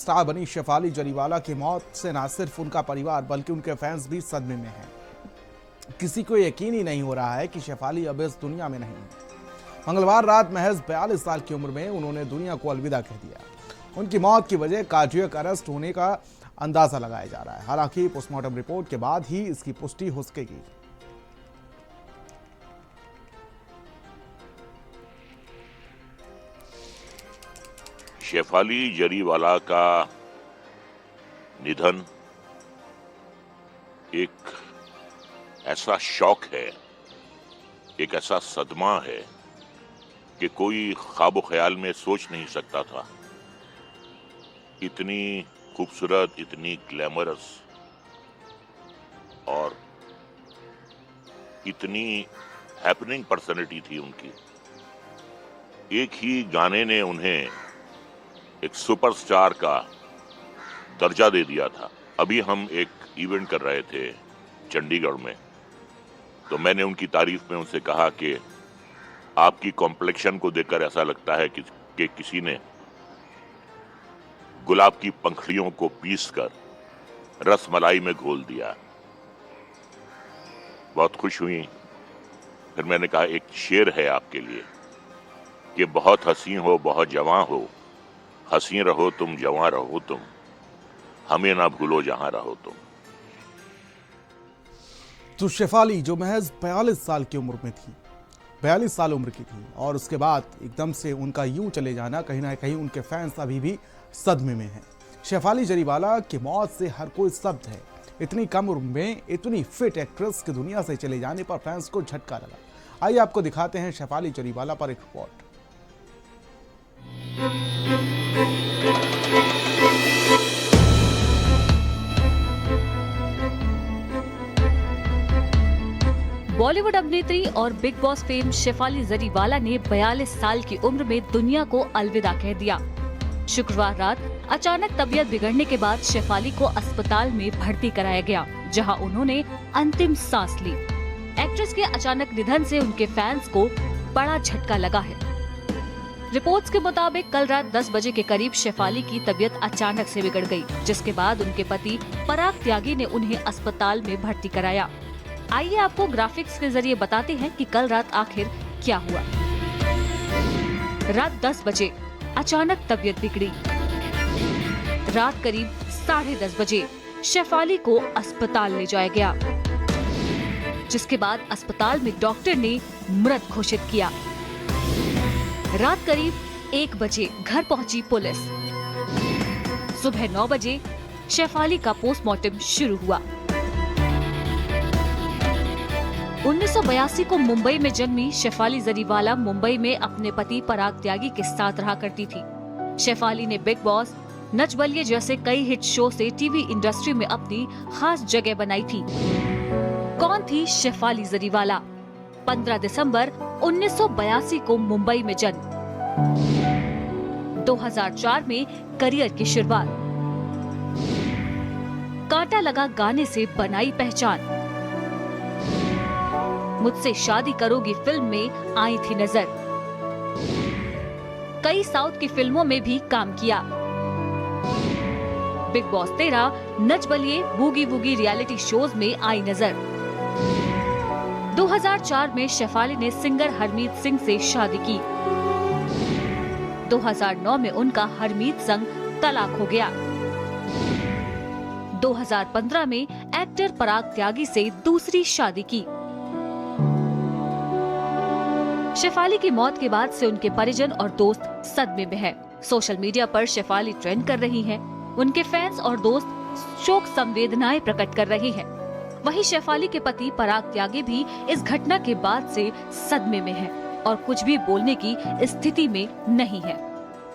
Star बनी शेफाली जरीवाला की मौत से न सिर्फ उनका परिवार बल्कि उनके फैंस भी सदमे में हैं। किसी को यकीन ही नहीं हो रहा है कि शेफाली अब इस दुनिया में नहीं है। मंगलवार रात महज 42 साल की उम्र में उन्होंने दुनिया को अलविदा कह दिया। उनकी मौत की वजह कार्डियक अरेस्ट होने का अंदाजा लगाया जा रहा है। हालांकि पोस्टमार्टम रिपोर्ट के बाद ही इसकी पुष्टि हो सकेगी। शेफाली जरीवाला का निधन एक ऐसा शौक है, एक ऐसा सदमा है कि कोई ख्वाब ख्याल में सोच नहीं सकता था। इतनी खूबसूरत, इतनी ग्लैमरस और इतनी हैपनिंग पर्सनैलिटी थी उनकी। एक ही गाने ने उन्हें एक सुपरस्टार का दर्जा दे दिया था। अभी हम एक इवेंट कर रहे थे चंडीगढ़ में, तो मैंने उनकी तारीफ में उनसे कहा कि आपकी कॉम्प्लेक्शन को देखकर ऐसा लगता है कि किसी ने गुलाब की पंखड़ियों को पीसकर रस मलाई में घोल दिया। बहुत खुश हुई। फिर मैंने कहा एक शेर है आपके लिए कि बहुत हसी हो, बहुत जवां हो, हंसी रहो तुम, जवां रहो तुम, हमें ना भूलो जहां रहो तुम। तो शेफाली जो महज 42 साल की उम्र में थी, 42 साल उम्र की थी, और उसके बाद एकदम से उनका यूं चले जाना, कहीं ना कहीं उनके फैंस अभी भी सदमे में हैं। शेफाली जरीवाला की मौत से हर कोई स्तब्ध है। इतनी कम उम्र में इतनी फिट एक्ट्रेस की दुनिया से चले जाने पर फैंस को झटका लगा। आइए आपको दिखाते हैं शेफाली जरीवाला पर एक रिपोर्ट। बॉलीवुड अभिनेत्री और Bigg Boss fame Shefali Jariwala ने 42 साल की उम्र में दुनिया को अलविदा कह दिया। शुक्रवार रात अचानक तबीयत बिगड़ने के बाद शेफाली को अस्पताल में भर्ती कराया गया, जहां उन्होंने अंतिम सांस ली। एक्ट्रेस के अचानक निधन से उनके फैंस को बड़ा झटका लगा है। रिपोर्ट्स के मुताबिक कल रात 10 बजे के करीब शेफाली की तबीयत अचानक से बिगड़ गई, जिसके बाद उनके पति पराग त्यागी ने उन्हें अस्पताल में भर्ती कराया। आइए आपको ग्राफिक्स के जरिए बताते हैं कि कल रात आखिर क्या हुआ। रात 10 बजे अचानक तबीयत बिगड़ी। रात करीब 10:30 बजे शेफाली को अस्पताल ले जाया गया, जिसके बाद अस्पताल में डॉक्टर ने मृत घोषित किया। रात करीब 1 बजे घर पहुंची पुलिस। सुबह 9 बजे शेफाली का पोस्टमार्टम शुरू हुआ। 1982 को मुंबई में जन्मी शेफाली जरीवाला मुंबई में अपने पति पराग त्यागी के साथ रहा करती थी। शेफाली ने बिग बॉस, नच बलिए जैसे कई हिट शो से टीवी इंडस्ट्री में अपनी खास जगह बनाई थी। कौन थी शेफाली जरीवाला? 15 दिसंबर 1982 को मुंबई में जन्म। 2004 में करियर की शुरुआत। कांटा लगा गाने से बनाई पहचान। मुझसे शादी करोगी फिल्म में आई थी नजर। कई साउथ की फिल्मों में भी काम किया। Big boss 13, Nach Baliye, boogie woogie reality shows में आई नजर। 2004 में शेफाली ने सिंगर हरमीत सिंह से शादी की। 2009 में उनका हरमीत संग तलाक हो गया। 2015 में एक्टर पराग त्यागी से दूसरी शादी की। शेफाली की मौत के बाद से उनके परिजन और दोस्त सदमे में हैं। सोशल मीडिया पर शेफाली ट्रेंड कर रही हैं। उनके फैंस और दोस्त शोक संवेदनाएं प्रकट कर रहे हैं। वहीं शेफाली के पति पराग त्यागी भी इस घटना के बाद से सदमे में हैं और कुछ भी बोलने की स्थिति में नहीं है।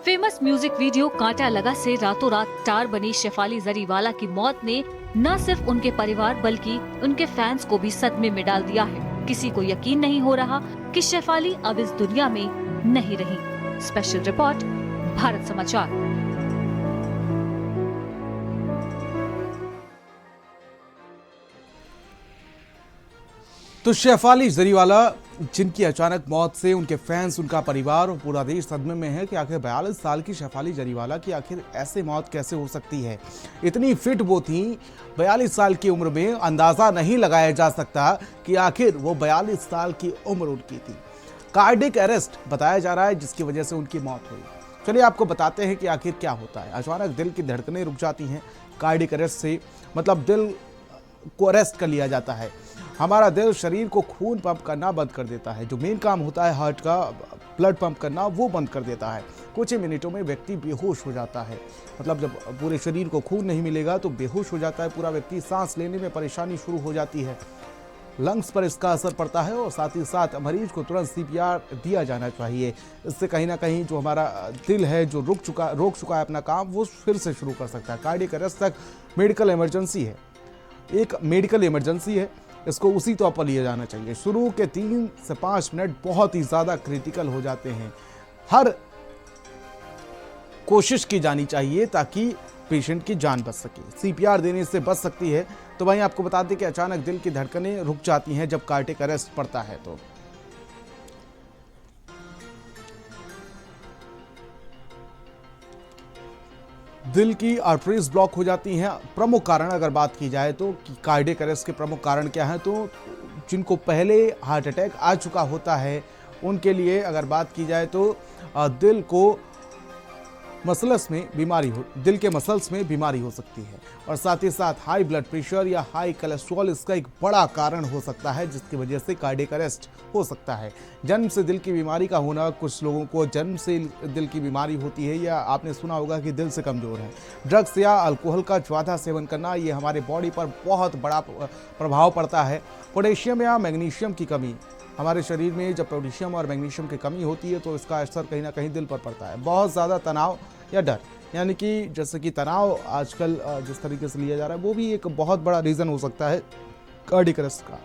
फेमस म्यूजिक वीडियो कांटा लगा से रातों रात स्टार बनी शेफाली जरीवाला की मौत ने न सिर्फ उनके परिवार बल्कि उनके फैंस को भी सदमे में डाल दिया है। किसी को यकीन नहीं हो रहा कि शेफाली अब इस दुनिया में नहीं रही। स्पेशल रिपोर्ट, भारत समाचार। तो शेफाली जरीवाला जिनकी अचानक मौत से उनके फैंस, उनका परिवार और पूरा देश सदमे में है कि आखिर 42 साल की शेफाली जरीवाला की आखिर ऐसे मौत कैसे हो सकती है। इतनी फिट वो थी, 42 साल की उम्र में अंदाजा नहीं लगाया जा सकता कि आखिर वो 42 साल की उम्र उनकी थी। कार्डिक अरेस्ट बताया जा रहा है जिसकी वजह से उनकी मौत हुई। चलिए आपको बताते हैं कि आखिर क्या होता है। अचानक दिल की धड़कनें रुक जाती हैं। कार्डिक अरेस्ट से मतलब दिल को अरेस्ट कर लिया जाता है। हमारा दिल शरीर को खून पंप करना बंद कर देता है। जो मेन काम होता है हार्ट का, ब्लड पंप करना, वो बंद कर देता है। कुछ ही मिनटों में व्यक्ति बेहोश हो जाता है। मतलब जब पूरे शरीर को खून नहीं मिलेगा तो बेहोश हो जाता है पूरा व्यक्ति। सांस लेने में परेशानी शुरू हो जाती है। लंग्स पर इसका असर पड़ता है और साथ ही साथ मरीज को तुरंत सीपीआर दिया जाना चाहिए। इससे कहीं ना कहीं जो हमारा दिल है जो रोक चुका है अपना काम, वो फिर से शुरू कर सकता है। कार्डियक अरेस्ट तक मेडिकल इमरजेंसी है, एक मेडिकल इमरजेंसी है। इसको उसी तौर पर लिया जाना चाहिए। शुरू के 3 से 5 मिनट बहुत ही ज़्यादा क्रिटिकल हो जाते हैं। हर कोशिश की जानी चाहिए ताकि पेशेंट की जान बच सके। सीपीआर देने से बच सकती है। तो वहीं आपको बता दें कि अचानक दिल की धड़कनें रुक जाती हैं जब कार्डियक अरेस्ट पड़ता है। तो दिल की आर्टरीज ब्लॉक हो जाती हैं। प्रमुख कारण अगर बात की जाए तो कार्डियक अरेस्ट के प्रमुख कारण क्या हैं, तो जिनको पहले हार्ट अटैक आ चुका होता है उनके लिए अगर बात की जाए तो दिल को मसल्स में बीमारी दिल के मसल्स में बीमारी हो सकती है। और साथ ही साथ हाई ब्लड प्रेशर या हाई कोलेस्ट्रॉल इसका एक बड़ा कारण हो सकता है जिसकी वजह से कार्डियक अरेस्ट हो सकता है। जन्म से दिल की बीमारी का होना, कुछ लोगों को जन्म से दिल की बीमारी होती है या आपने सुना होगा कि दिल से कमज़ोर है। ड्रग्स या अल्कोहल का ज़्यादा सेवन करना, ये हमारे बॉडी पर बहुत बड़ा प्रभाव पड़ता है। पोटेशियम या मैग्नीशियम की कमी, हमारे शरीर में जब पोटेशियम और मैग्नीशियम की कमी होती है तो इसका असर कहीं ना कहीं दिल पर पड़ता है। बहुत ज़्यादा तनाव या डर, यानी कि जैसे कि तनाव आजकल जिस तरीके से लिया जा रहा है वो भी एक बहुत बड़ा रीज़न हो सकता है कार्डियक अरेस्ट का।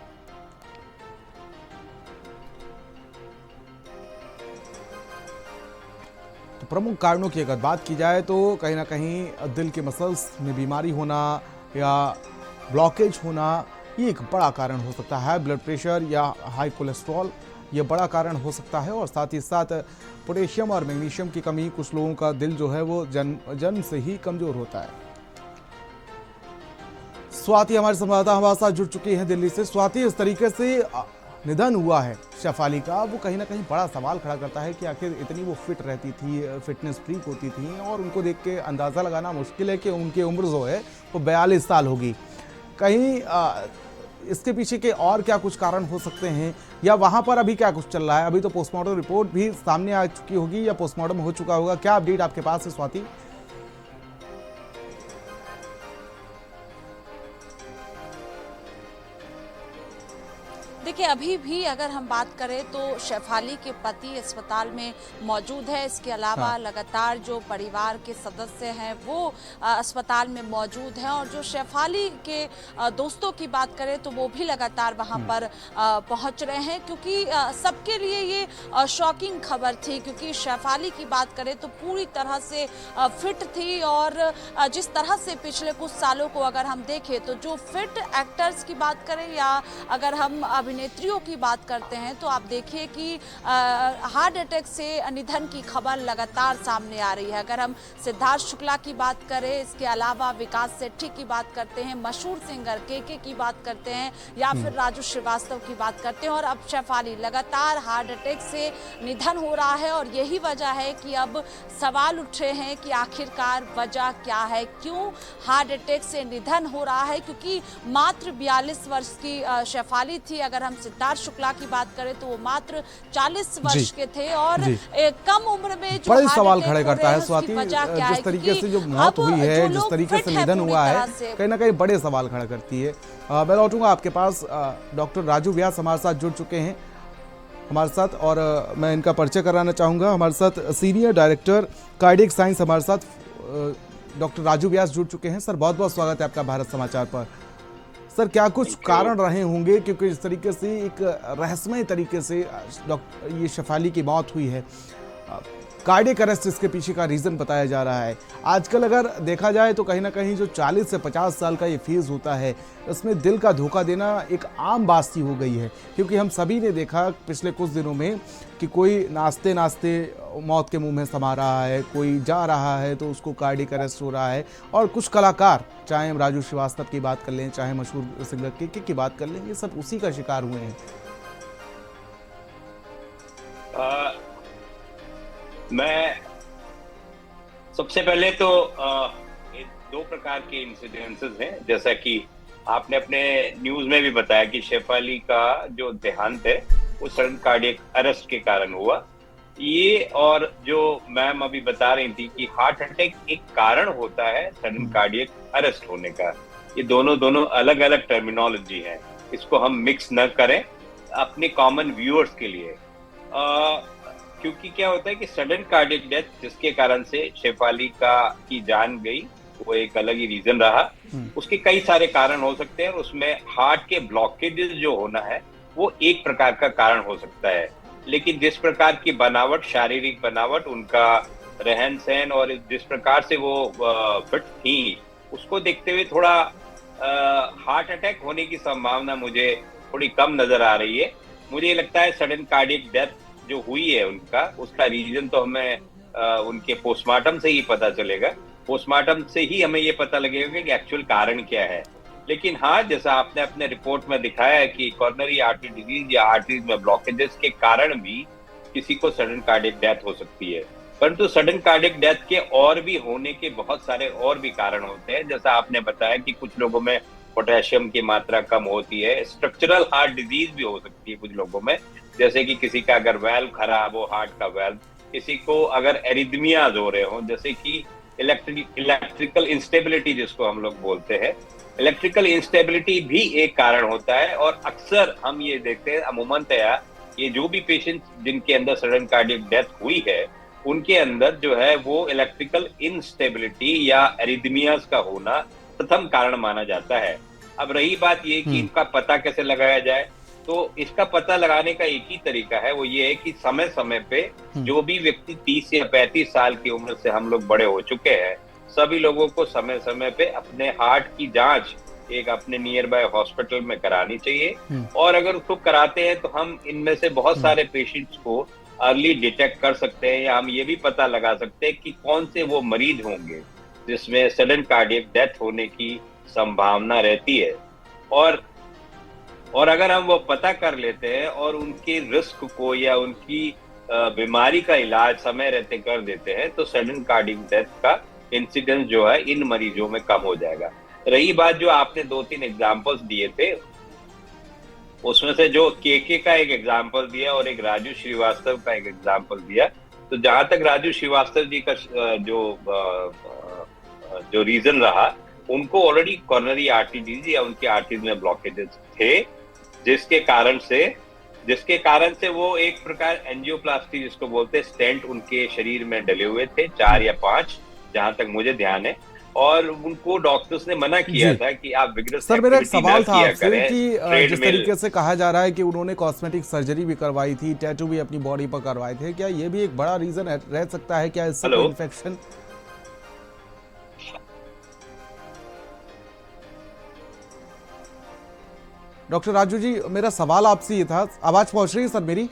तो प्रमुख कारणों की अगर बात की जाए तो कहीं ना कहीं दिल के मसल्स में बीमारी होना या ब्लॉकेज होना, ये एक बड़ा कारण हो सकता है। ब्लड प्रेशर या हाई कोलेस्ट्रॉल ये बड़ा कारण हो सकता है। और साथ ही साथ पोटेशियम और मैग्नीशियम की कमी, कुछ लोगों का दिल जो है वो जन्म से ही कमज़ोर होता है। स्वाति हमारे संवाददाता हमारे साथ जुड़ चुकी है दिल्ली से। स्वाति, इस तरीके से निधन हुआ है शेफाली का, वो कहीं ना कहीं बड़ा सवाल खड़ा करता है कि आखिर इतनी वो फिट रहती थी, फिटनेस फ्रीक होती थी और उनको देख के अंदाज़ा लगाना मुश्किल है कि उनकी उम्र जो है वो 42 साल होगी। कहीं इसके पीछे के और क्या कुछ कारण हो सकते हैं या वहां पर अभी क्या कुछ चल रहा है? अभी तो पोस्टमार्टम रिपोर्ट भी सामने आ चुकी होगी या पोस्टमार्टम हो चुका होगा, क्या अपडेट आपके पास है स्वाति? देखिए, अभी भी अगर हम बात करें तो शेफाली के पति अस्पताल में मौजूद है। इसके अलावा लगातार जो परिवार के सदस्य हैं वो अस्पताल में मौजूद हैं और जो शेफाली के दोस्तों की बात करें तो वो भी लगातार वहां पर पहुंच रहे हैं, क्योंकि सबके लिए ये शॉकिंग खबर थी। क्योंकि शेफाली की बात करें तो पूरी तरह से फिट थी और जिस तरह से पिछले कुछ सालों को अगर हम देखें तो जो फिट एक्टर्स की बात करें या अगर हम अभिनेत्रियों की बात करते हैं तो आप देखिए कि हार्ट अटैक से निधन की खबर लगातार सामने आ रही है। अगर हम सिद्धार्थ शुक्ला की बात करें, इसके अलावा विकास सेठी की बात करते हैं, मशहूर सिंगर के की बात करते हैं या फिर राजू श्रीवास्तव की बात करते हैं और अब शेफाली, लगातार हार्ट अटैक से निधन हो रहा है। और यही वजह है कि अब सवाल उठ रहे हैं कि आखिरकार वजह क्या है, क्यों हार्ट अटैक से निधन हो रहा है। क्योंकि मात्र 42 वर्ष की शेफाली थी। अगर हम सिद्धार्थ शुक्ला की बात करें तो वो मात्र 40 वर्ष के थे और कम उम्र में जो बड़े सवाल खड़े करता है स्वाति, जिस तरीके से जो मौत हुई है, जिस तरीके से निधन हुआ है, कहीं ना कहीं बड़े सवाल खड़ा करती है। मैं लौटूंगा आपके पास। डॉक्टर राजू व्यास हमारे साथ जुड़ चुके हैं हमारे साथ और मैं इनका परिचय कराना चाहूँगा। हमारे साथ सीनियर डायरेक्टर कार्डियक साइंस हमारे साथ डॉक्टर राजू व्यास जुड़ चुके हैं। सर, बहुत बहुत स्वागत है आपका भारत समाचार पर। सर, क्या कुछ कारण रहे होंगे, क्योंकि इस तरीके से एक रहस्यमय तरीके से ये शेफाली की मौत हुई है, कार्डियक अरेस्ट इसके पीछे का रीज़न बताया जा रहा है। आजकल अगर देखा जाए तो कहीं ना कहीं जो 40 से 50 साल का ये फेज़ होता है, उसमें दिल का धोखा देना एक आम बात सी हो गई है, क्योंकि हम सभी ने देखा पिछले कुछ दिनों में कि कोई नाचते नाचते मौत के मुंह में समा रहा है, कोई जा रहा है तो उसको कार्डियक अरेस्ट हो रहा है। और कुछ कलाकार, चाहे हम राजू श्रीवास्तव की बात कर लें, चाहे मशहूर सिंगर के की बात कर लें, ये सब उसी का शिकार हुए हैं। मैं सबसे पहले तो ये दो प्रकार के इंसिडेंसेस हैं, जैसा कि आपने अपने न्यूज में भी बताया कि शेफाली का जो देहांत है वो सडन कार्डियक अरेस्ट के कारण हुआ। ये और जो मैम अभी बता रही थी कि हार्ट अटैक एक कारण होता है सडन कार्डियक अरेस्ट होने का, ये दोनों अलग अलग टर्मिनोलॉजी है, इसको हम मिक्स न करें अपने कॉमन व्यूअर्स के लिए। क्योंकि क्या होता है कि सडन कार्डियक डेथ जिसके कारण से शेफाली की जान गई, वो एक अलग ही रीजन रहा। उसके कई सारे कारण हो सकते हैं और उसमें हार्ट के ब्लॉकेजेस जो होना है वो एक प्रकार का कारण हो सकता है, लेकिन जिस प्रकार की बनावट, शारीरिक बनावट, उनका रहन सहन और जिस प्रकार से वो फिट थी, उसको देखते हुए थोड़ा हार्ट अटैक होने की संभावना मुझे थोड़ी कम नजर आ रही है। मुझे लगता है सडन कार्डियक डेथ जो हुई है उनका, उसका रीजन तो हमें उनके पोस्टमार्टम से ही पता चलेगा। पोस्टमार्टम से ही हमें ये पता लगेगा कि एक्चुअल कारण क्या है। लेकिन हाँ, जैसा आपने अपने रिपोर्ट में दिखाया है कि कॉर्नरी आर्टरी डिजीज या आर्टरीज में ब्लॉकेजेस के कारण भी किसी को सडन कार्डियक डेथ हो सकती है। परंतु सडन कार्डियक डेथ के और भी होने के बहुत सारे और भी कारण होते हैं। जैसा आपने बताया कि कुछ लोगों में पोटेशियम की मात्रा कम होती है, स्ट्रक्चरल हार्ट डिजीज भी हो सकती है कुछ लोगों में, जैसे कि किसी का अगर वेल्व खराब हो, हार्ट का वेल्व, किसी को अगर एरिथमियाज हो रहे हो, जैसे कि इलेक्ट्रिकल इंस्टेबिलिटी जिसको हम लोग बोलते हैं, इलेक्ट्रिकल इंस्टेबिलिटी भी एक कारण होता है। और अक्सर हम ये देखते हैं अमूमनतया ये जो भी पेशेंट जिनके अंदर सडन कार्डियक डेथ हुई है, उनके अंदर जो है वो इलेक्ट्रिकल इंस्टेबिलिटी या एरिथमियाज का होना प्रथम कारण माना जाता है। अब रही बात ये कि इनका पता कैसे लगाया जाए, तो इसका पता लगाने का एक ही तरीका है, वो ये है कि समय समय पे जो भी व्यक्ति 30 या 35 साल की उम्र से हम लोग बड़े हो चुके हैं, सभी लोगों को समय समय पे अपने हार्ट की जांच एक अपने नियर बाय हॉस्पिटल में करानी चाहिए। और अगर उसको कराते हैं तो हम इनमें से बहुत सारे पेशेंट्स को अर्ली डिटेक्ट कर सकते हैं, या हम ये भी पता लगा सकते हैं कि कौन से वो मरीज होंगे जिसमें सडन कार्डियक डेथ होने की संभावना रहती है। और अगर हम वो पता कर लेते हैं और उनके रिस्क को या उनकी बीमारी का इलाज समय रहते कर देते हैं, तो सडन कार्डियक डेथ का इंसिडेंस जो है इन मरीजों में कम हो जाएगा। रही बात जो आपने 2-3 एग्जांपल्स दिए थे, उसमें से जो केके का एक एग्जांपल दिया और एक राजू श्रीवास्तव का एक एग्जांपल दिया, तो जहां तक राजू श्रीवास्तव जी का जो रीजन रहा, उनको ऑलरेडी कॉर्नरी आर्टरी डिजीज या उनके आर्टरीज में ब्लॉकेजेस थे, जिसके कारण से वो एक प्रकार एंजियोप्लास्टी जिसको बोलते हैं, स्टेंट उनके शरीर में डले हुए थे, 4 या 5 जहां तक मुझे ध्यान है। और उनको डॉक्टर्स ने मना किया था कि आप विग्रस सर, मेरा एक सवाल था आपसे कि जिस तरीके से कहा जा रहा है कि उन्होंने कॉस्मेटिक सर्जरी भी करवाई थी, टैटू भी अपनी बॉडी पर करवाए थे, क्या ये भी एक बड़ा रीजन रह सकता है क्या इससे कोई इन्फेक्शन? डॉक्टर राजू जी, मेरा सवाल आपसे ये था, आवाज पहुंच रही है सर मेरी?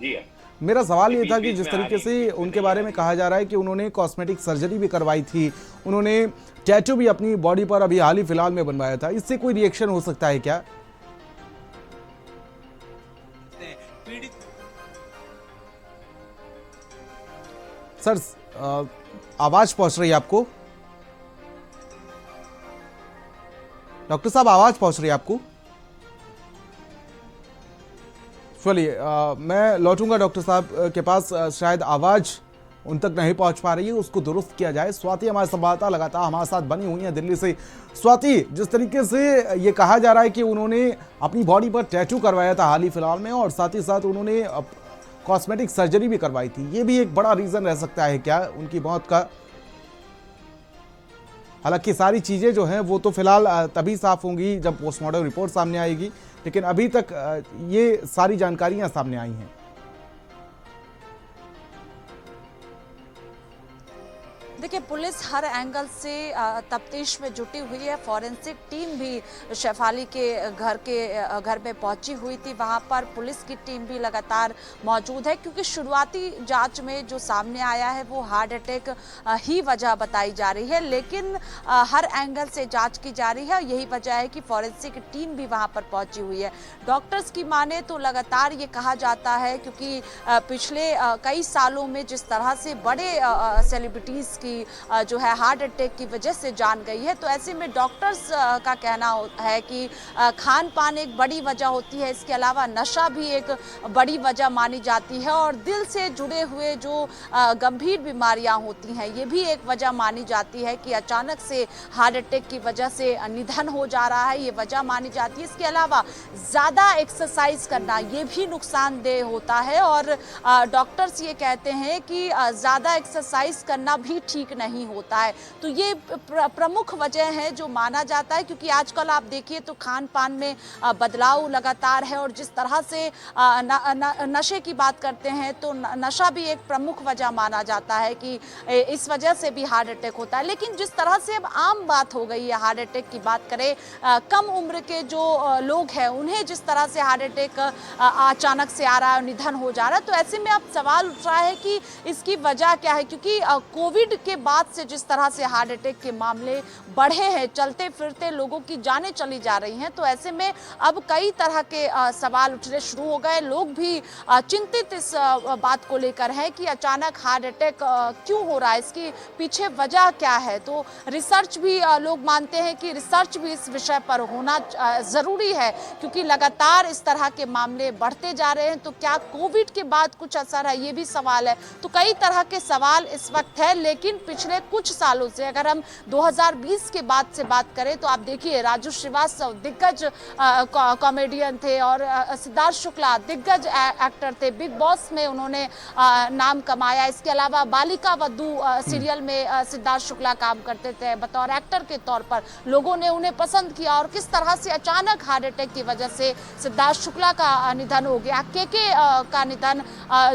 जी है। मेरा सवाल ये था कि जिस तरीके से उनके बारे में कहा जा रहा है कि उन्होंने कॉस्मेटिक सर्जरी भी करवाई थी, उन्होंने टैटू भी अपनी बॉडी पर अभी हाल ही फिलहाल में बनवाया था, इससे कोई रिएक्शन हो सकता है क्या? सर, आवाज पहुंच रही है आपको? डॉक्टर साहब, आवाज पहुंच रही है आपको? चलिए, मैं लौटूंगा डॉक्टर साहब के पास, शायद आवाज़ उन तक नहीं पहुंच पा रही है, उसको दुरुस्त किया जाए। स्वाति हमारे संवाददाता लगातार हमारे साथ बनी हुई हैं दिल्ली से। स्वाति, जिस तरीके से ये कहा जा रहा है कि उन्होंने अपनी बॉडी पर टैटू करवाया था हाल ही फिलहाल में, और साथ ही साथ उन्होंने कॉस्मेटिक सर्जरी भी करवाई थी, ये भी एक बड़ा रीज़न रह सकता है क्या उनकी मौत का? हालांकि सारी चीज़ें जो हैं वो तो फिलहाल तभी साफ होंगी जब पोस्टमार्टम रिपोर्ट सामने आएगी, लेकिन अभी तक ये सारी जानकारियां सामने आई हैं। पुलिस हर एंगल से तफ्तीश में जुटी हुई है। फॉरेंसिक टीम भी शेफाली के घर में पहुंची हुई थी। वहां पर पुलिस की टीम भी लगातार मौजूद है, क्योंकि शुरुआती जांच में जो सामने आया है वो हार्ट अटैक ही वजह बताई जा रही है, लेकिन हर एंगल से जांच की जा रही है। यही वजह है कि फॉरेंसिक टीम भी वहां पर पहुंची हुई है। डॉक्टर्स की माने तो लगातार ये कहा जाता है, क्योंकि पिछले कई सालों में जिस तरह से बड़े सेलिब्रिटीज की जो है हार्ट अटैक की वजह से जान गई है, तो ऐसे में डॉक्टर्स का कहना है कि खान पान एक बड़ी वजह होती है, इसके अलावा नशा भी एक बड़ी वजह मानी जाती है, और दिल से जुड़े हुए जो गंभीर बीमारियां होती हैं ये भी एक वजह मानी जाती है कि अचानक से हार्ट अटैक की वजह से निधन हो जा रहा है, ये वजह मानी जाती है। इसके अलावा ज़्यादा एक्सरसाइज करना ये भी नुकसानदेह होता है, और डॉक्टर्स ये कहते हैं कि ज़्यादा एक्सरसाइज करना भी ठीक नहीं होता है। तो ये प्रमुख वजह है जो माना जाता है, क्योंकि आजकल आप देखिए तो खान पान में बदलाव लगातार है, और जिस तरह से नशे की बात करते हैं तो नशा भी एक प्रमुख वजह माना जाता है कि इस वजह से भी हार्ट अटैक होता है। लेकिन जिस तरह से अब आम बात हो गई है हार्ट अटैक की बात करें, कम उम्र के जो लोग हैं उन्हें जिस तरह से हार्ट अटैक अचानक से आ रहा है और निधन हो जा रहा है, तो ऐसे में अब सवाल उठ रहा है कि इसकी वजह क्या है, क्योंकि कोविड के बाद से जिस तरह से हार्ट अटैक के मामले बढ़े हैं, चलते फिरते लोगों की जानें चली जा रही हैं, तो ऐसे में अब कई तरह के सवाल उठने शुरू हो गए। लोग भी चिंतित इस बात को लेकर हैं कि अचानक हार्ट अटैक क्यों हो रहा है, इसकी पीछे वजह क्या है। तो रिसर्च भी लोग मानते हैं कि रिसर्च भी इस विषय पर होना ज़रूरी है, क्योंकि लगातार इस तरह के मामले बढ़ते जा रहे हैं। तो क्या कोविड के बाद कुछ असर है, ये भी सवाल है। तो कई तरह के सवाल इस वक्त है, लेकिन पिछले कुछ सालों से अगर हम 2020 के बाद से बात करें तो आप देखिए राजू श्रीवास्तव दिग्गज कॉमेडियन थे, और सिद्धार्थ शुक्ला दिग्गज एक्टर थे। बिग बॉस में उन्होंने नाम कमाया। इसके अलावा बालिका वधू सीरियल में सिद्धार्थ शुक्ला काम करते थे बतौर एक्टर के तौर पर। लोगों ने उन्हें पसंद किया, और किस तरह से अचानक हार्ट अटैक की वजह से सिद्धार्थ शुक्ला का निधन हो गया, केके का निधन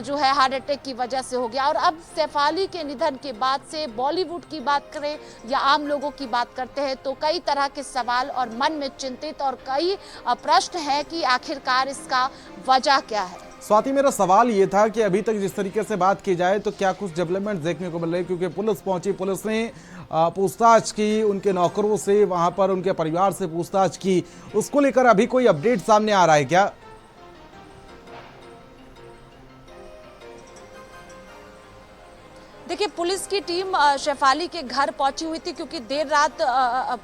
जो है हार्ट अटैक की वजह से हो गया। और अब शेफाली के निधन के बाद से बॉलीवुड की बात करें या आम लोगों की बात करते हैं तो कई तरह के सवाल और मन में चिंतित और कई प्रश्न हैं कि आखिरकार इसका वजह क्या है। स्वाति, मेरा सवाल ये था कि अभी तक जिस तरीके से बात की जाए तो क्या कुछ डेवलपमेंट देखने को मिल रही है, क्योंकि पुलिस पहुंची, पुलिस ने पूछताछ की, उनके नौकरों से, वहां पर उनके परिवार से पूछताछ की, उसको लेकर अभी कोई अपडेट सामने आ रहा है क्या? देखिए, पुलिस की टीम शेफाली के घर पहुंची हुई थी, क्योंकि देर रात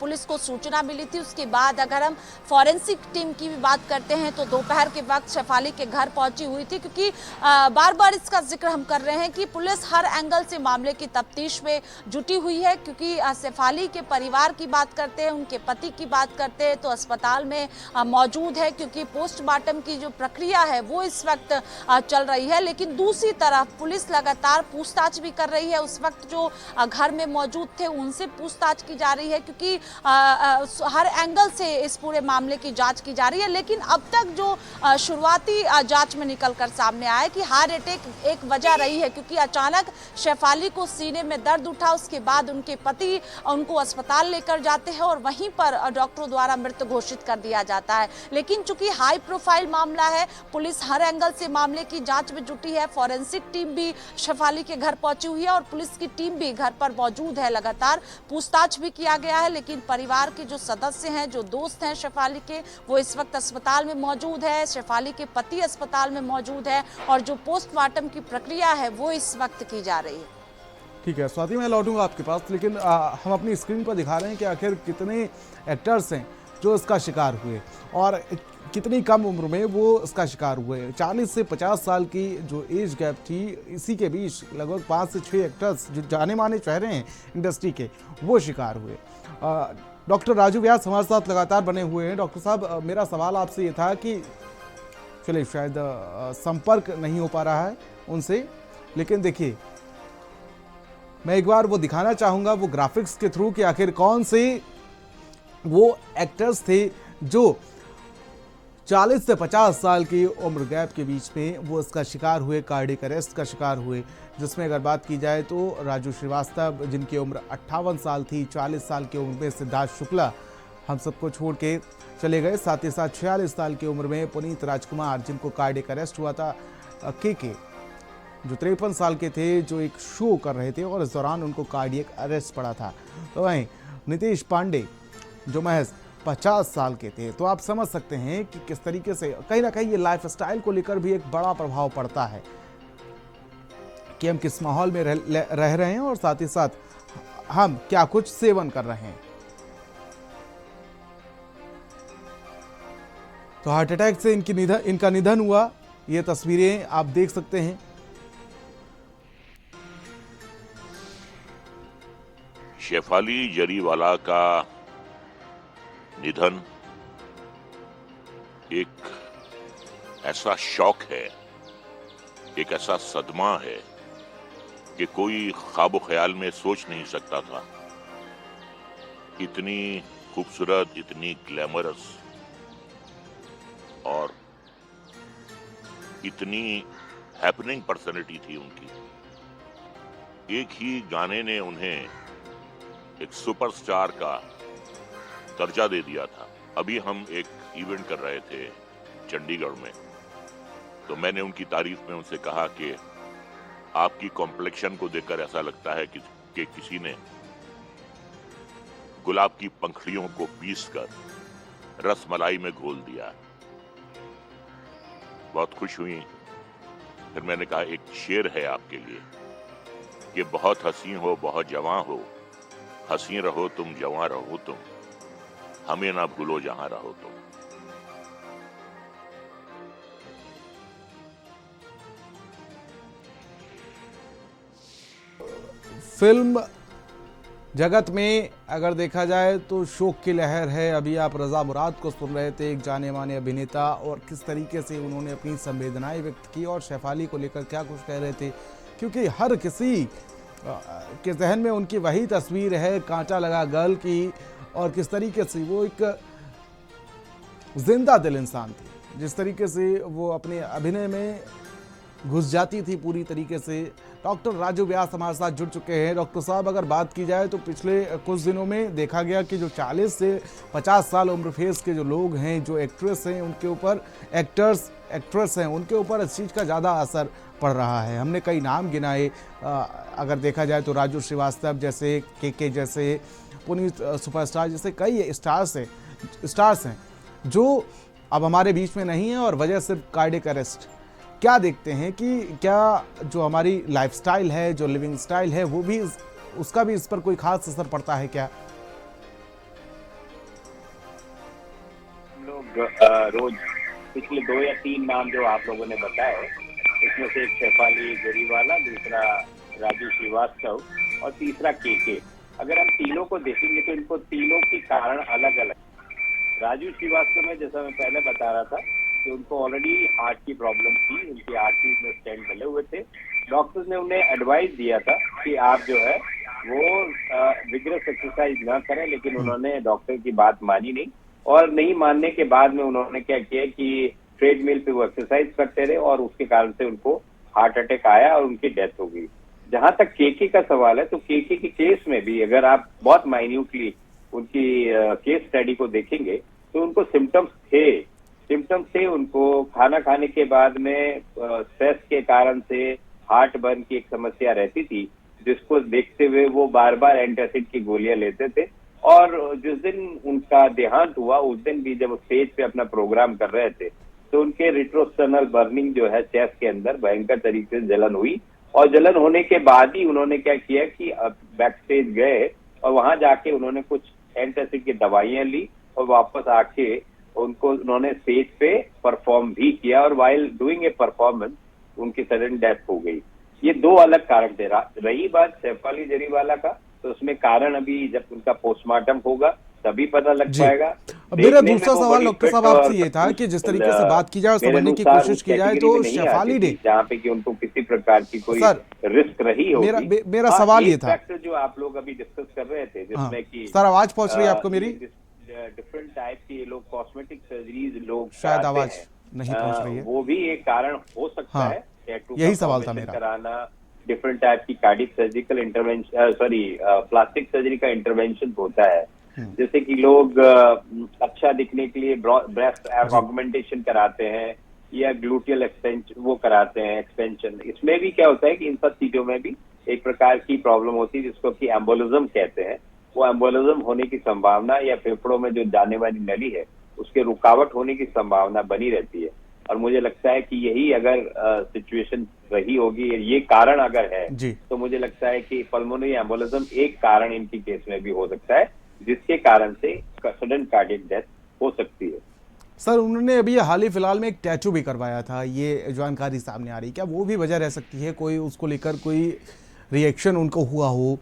पुलिस को सूचना मिली थी। उसके बाद अगर हम फॉरेंसिक टीम की भी बात करते हैं तो दोपहर के वक्त शेफाली के घर पहुंची हुई थी, क्योंकि बार बार इसका जिक्र हम कर रहे हैं कि पुलिस हर एंगल से मामले की तफ्तीश में जुटी हुई है। क्योंकि शेफाली के परिवार की बात करते हैं, उनके पति की बात करते हैं तो अस्पताल में मौजूद है, क्योंकि पोस्टमार्टम की जो प्रक्रिया है वो इस वक्त चल रही है। लेकिन दूसरी तरफ पुलिस लगातार पूछताछ भी कर रही है। उस वक्त जो घर में मौजूद थे उनसे पूछताछ की जा रही है, क्योंकि हर एंगल से इस पूरे मामले की जांच की जा रही है। लेकिन अब तक जो शुरुआती जांच में निकलकर सामने आया कि हार्ट अटैक एक वजह रही है, क्योंकि अचानक शेफाली को सीने में दर्द उठा। उसके बाद उनके पति उनको अस्पताल लेकर जाते हैं और वहीं पर डॉक्टरों द्वारा मृत घोषित कर दिया जाता है। लेकिन चूंकि हाई प्रोफाइल मामला है, पुलिस हर एंगल से मामले की जांच में जुटी है। फॉरेंसिक टीम भी शेफाली के घर पहुंची हुई है और पुलिस की टीम भी घर पर मौजूद है। लगातार पूछताछ भी किया गया है, लेकिन परिवार के जो सदस्य हैं, जो दोस्त हैं शेफाली के, वो इस वक्त अस्पताल में मौजूद है। शेफाली के पति अस्पताल में मौजूद है, और जो पोस्टमार्टम की प्रक्रिया है वो इस वक्त की जा रही है। ठीक है स्वाति, मैं लौटूंगा आपके पास, लेकिन हम अपनी स्क्रीन पर दिखा रहे हैं कि आखिर कितने एक्टर्स हैं जो इसका शिकार हुए और कितनी कम उम्र में वो इसका शिकार हुए। 40 से 50 साल की जो एज गैप थी, इसी के बीच लगभग 5 से 6 एक्टर्स जो जाने माने चेहरे हैं इंडस्ट्री के, वो शिकार हुए। डॉक्टर राजू व्यास हमारे साथ लगातार बने हुए हैं। डॉक्टर साहब, मेरा सवाल आपसे ये था कि चलिए शायद संपर्क नहीं हो पा रहा है उनसे, लेकिन देखिए मैं एक बार वो दिखाना चाहूँगा वो ग्राफिक्स के थ्रू कि आखिर कौन से वो एक्टर्स थे जो 40 से 50 साल की उम्र गैप के बीच में वो इसका शिकार हुए, कार्डियक अरेस्ट का शिकार हुए, जिसमें अगर बात की जाए तो राजू श्रीवास्तव जिनकी उम्र 58 साल थी, 40 साल की उम्र में सिद्धार्थ शुक्ला हम सबको छोड़ के चले गए, साथ ही साथ 46 साल की उम्र में पुनीत राजकुमार जिनको कार्डियक अरेस्ट हुआ था, के जो 53 साल के थे, जो एक शो कर रहे थे और इस दौरान उनको कार्डियक अरेस्ट पड़ा था। तो वहीं नीतीश पांडे जो महज 50 साल के थे। तो आप समझ सकते हैं कि किस तरीके से कहीं ना कहीं ये लाइफ स्टाइल को लेकर भी एक बड़ा प्रभाव पड़ता है कि हम किस माहौल में रह रहे हैं और साथ ही साथ हम क्या कुछ सेवन कर रहे हैं। तो हार्ट अटैक से इनका निधन हुआ, ये तस्वीरें आप देख सकते हैं। शेफाली जरीवाला का निधन एक ऐसा शौक है, एक ऐसा सदमा है कि कोई ख्वाबो ख्याल में सोच नहीं सकता था। इतनी खूबसूरत, इतनी ग्लैमरस और इतनी हैपनिंग पर्सनैलिटी थी उनकी। एक ही गाने ने उन्हें एक सुपरस्टार का दर्जा दे दिया था। अभी हम एक इवेंट कर रहे थे चंडीगढ़ में, तो मैंने उनकी तारीफ में उनसे कहा कि आपकी कॉम्प्लेक्शन को देखकर ऐसा लगता है कि किसी ने गुलाब की पंखड़ियों को पीसकर रस मलाई में घोल दिया। बहुत खुश हुई। फिर मैंने कहा एक शेर है आपके लिए कि बहुत हंसी हो, बहुत जवां हो, हंसी रहो तुम, जवां रहो तुम, हमें ना भूलो जहां रहो तुम। फिल्म जगत में अगर देखा जाए तो शोक की लहर है। अभी आप रजा मुराद को सुन रहे थे, एक जाने माने अभिनेता, और किस तरीके से उन्होंने अपनी संवेदनाएं व्यक्त की और शेफाली को लेकर क्या कुछ कह रहे थे, क्योंकि हर किसी के जहन में उनकी वही तस्वीर है कांटा लगा गर्ल की, और किस तरीके से वो एक जिंदा दिल इंसान थी, जिस तरीके से वो अपने अभिनय में घुस जाती थी पूरी तरीके से। डॉक्टर राजू व्यास हमारे साथ जुड़ चुके हैं। डॉक्टर साहब, अगर बात की जाए तो पिछले कुछ दिनों में देखा गया कि जो 40 से 50 साल उम्र फेज के जो लोग हैं, जो एक्ट्रेस हैं, उनके ऊपर एक्ट्रेस हैं, उनके ऊपर इस चीज़ का ज़्यादा असर पड़ रहा है। हमने कई नाम गिनाए, अगर देखा जाए तो राजू श्रीवास्तव जैसे, के जैसे, पुनीत सुपरस्टार जैसे कई स्टार्स हैं जो अब हमारे बीच में नहीं है और वजह सिर्फ कार्डियक अरेस्ट। क्या देखते हैं कि क्या जो हमारी लाइफस्टाइल है, जो लिविंग स्टाइल है, वो भी उसका भी इस पर कोई खास असर पड़ता है क्या? लोग रोज पिछले 2 या 3 नाम जो आप लोगों ने बताए, इसमें से एक शेफाली जरीवाला, दूसरा राजू श्रीवास्तव और तीसरा के। अगर हम तीनों को देखेंगे तो इनको तीनों के कारण अलग अलग। राजू श्रीवास्तव में जैसा मैं पहले बता रहा था कि उनको ऑलरेडी हार्ट की प्रॉब्लम थी, उनकी आर्टरीज में स्टेंट डले हुए थे। डॉक्टर्स ने उन्हें एडवाइस दिया था कि आप जो है वो विग्रस एक्सरसाइज ना करें, लेकिन उन्होंने डॉक्टर की बात मानी नहीं, और नहीं मानने के बाद में उन्होंने क्या किया कि ट्रेडमिल पे वो एक्सरसाइज करते रहे और उसके कारण से उनको हार्ट अटैक आया और उनकी डेथ हो गई। जहां तक के का सवाल है, तो के के केस में भी अगर आप बहुत माइन्यूटली उनकी केस स्टडी को देखेंगे तो उनको सिम्टम्स थे। उनको खाना खाने के बाद में स्ट्रेस के कारण से हार्ट बर्न की एक समस्या रहती थी, जिसको देखते हुए वो बार बार एंटासिड की गोलियां लेते थे। और जिस दिन उनका देहांत हुआ, उस दिन भी जब स्टेज पे अपना प्रोग्राम कर रहे थे तो उनके रिट्रोस्टर्नल बर्निंग जो है चेस्ट के अंदर भयंकर तरीके से जलन हुई, और जलन होने के बाद ही उन्होंने क्या किया कि बैक स्टेज गए और वहां जाके उन्होंने कुछ एंटासिड की दवाइयां ली और वापस आके उन्होंने स्टेज पे परफॉर्म भी किया, और वाइल डूइंग ए परफॉर्मेंस उनकी सडन डेथ हो गई। ये 2 अलग कारण थे। रही बात शेफाली जरीवाला का, तो उसमें कारण अभी जब उनका पोस्टमार्टम होगा तभी पता लग पाएगा। मेरा दूसरा सवाल डॉक्टर साहब आपसे ये था कि जिस तरीके से बात की जाए और समझने की कोशिश की जाए तो शेफाली ने, जहाँ पे कि उनको किसी प्रकार की कोई रिस्क रही होगी। मेरा सवाल ये था जो आप लोग अभी डिस्कस कर रहे थे, जिसमें कि सर आवाज पहुंच रही है आपको मेरी? डिफरेंट टाइप की ये लोग कॉस्मेटिक सर्जरीज लोग शायद कराते आवाज हैं, नहीं पहुंच रही है। वो भी एक कारण हो सकता हाँ, है। टैटू यही का सवाल था फॉर्मेशन मेरा। कराना, डिफरेंट टाइप की cardiac surgical intervention, plastic surgery का इंटरवेंशन होता है। जैसे कि लोग अच्छा दिखने के लिए ब्रेस्ट ऑगमेंटेशन कराते हैं या ग्लूटियल एक्सटेंशन वो कराते हैं, एक्सपेंशन। इसमें भी क्या होता है कि इन सब चीजों में भी एक प्रकार की प्रॉब्लम होती है जिसको कि एम्बोलिज्म कहते हैं। वो एम्बोलिज्म होने की संभावना या फेफड़ों में जो जाने वाली नली है उसके रुकावट होने की संभावना बनी रहती है। और मुझे लगता है कि यही अगर सिचुएशन रही होगी, ये कारण अगर है, जी। तो मुझे लगता है कि पल्मोनरी एम्बोलिज्म एक कारण इनकी केस में भी हो सकता है, जिसके कारण से सडन कार्डियक डेथ हो सकती है। सर, उन्होंने अभी हाल ही फिलहाल में एक टैटू भी करवाया था, ये जानकारी सामने आ रही, क्या वो भी वजह रह सकती है? कोई उसको लेकर कोई रिएक्शन उनको हुआ हो?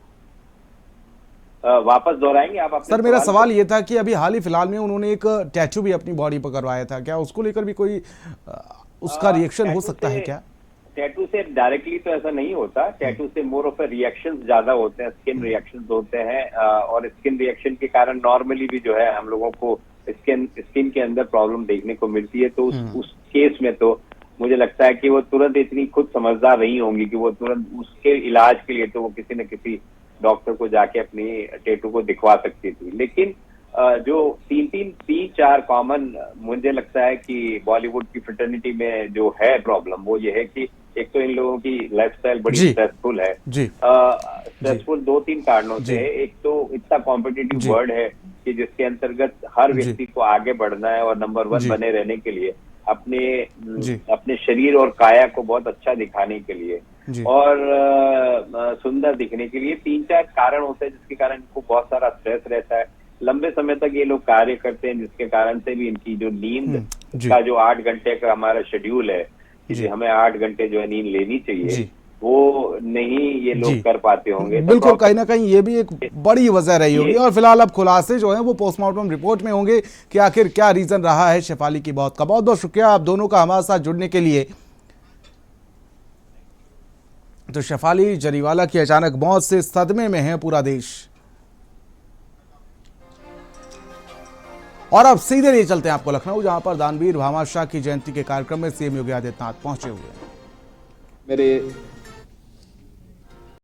वापस दोहराएंगे आप अपने सर, मेरा सवाल को? ये था कि अभी हाल ही फिलहाल में उन्होंने एक टैटू भी अपनी बॉडी पर करवाया था, क्या उसको लेकर भी कोई उसका रिएक्शन हो सकता है क्या? टैटू से डायरेक्टली तो ऐसा नहीं होता। टैटू से मोर ऑफ रिएक्शन ज्यादा होते हैं, स्किन रिएक्शन होते हैं, और स्किन रिएक्शन के कारण नॉर्मली भी जो है हम लोगों को स्किन के अंदर प्रॉब्लम देखने को मिलती है। तो उस केस में तो मुझे लगता है कि वो तुरंत इतनी खुद समझदार नहीं होंगी कि वो तुरंत उसके इलाज के लिए तो वो किसी न किसी डॉक्टर को जाके अपनी टैटू को दिखवा सकती थी। लेकिन जो तीन चार कॉमन मुझे लगता है कि बॉलीवुड की फ्रेटर्निटी में जो है प्रॉब्लम, वो ये है कि एक तो इन लोगों की लाइफस्टाइल बड़ी स्ट्रेसफुल है। स्ट्रेसफुल 2-3 कारणों से है। एक तो इतना कॉम्पिटिटिव वर्ल्ड है कि जिसके अंतर्गत हर व्यक्ति को आगे बढ़ना है और नंबर 1 बने रहने के लिए, अपने शरीर और काया को बहुत अच्छा दिखाने के लिए और सुंदर दिखने के लिए 3-4 कारण होते हैं जिसके कारण इनको बहुत सारा स्ट्रेस रहता है। लंबे समय तक ये लोग कार्य करते हैं, जिसके कारण से भी इनकी जो नींद का जो 8 घंटे का हमारा शेड्यूल है कि हमें 8 घंटे जो है नींद लेनी चाहिए, वो नहीं ये लोग कर पाते होंगे। बिल्कुल, कहीं ना कहीं ये भी एक बड़ी वजह रही होगी। और फिलहाल अब खुलासे जो है वो पोस्टमार्टम रिपोर्ट में होंगे कि आखिर क्या रीजन रहा है शेफाली की मौत का। बहुत बहुत शुक्रिया आप दोनों का हमारे साथ जुड़ने के लिए। तो शेफाली जरीवाला की अचानक मौत से सदमे में है पूरा देश। और अब सीधे लिए चलते हैं आपको लखनऊ, जहां पर दानवीर भामाशाह की जयंती के कार्यक्रम में सीएम योगी आदित्यनाथ पहुंचे हुए हैं। मेरे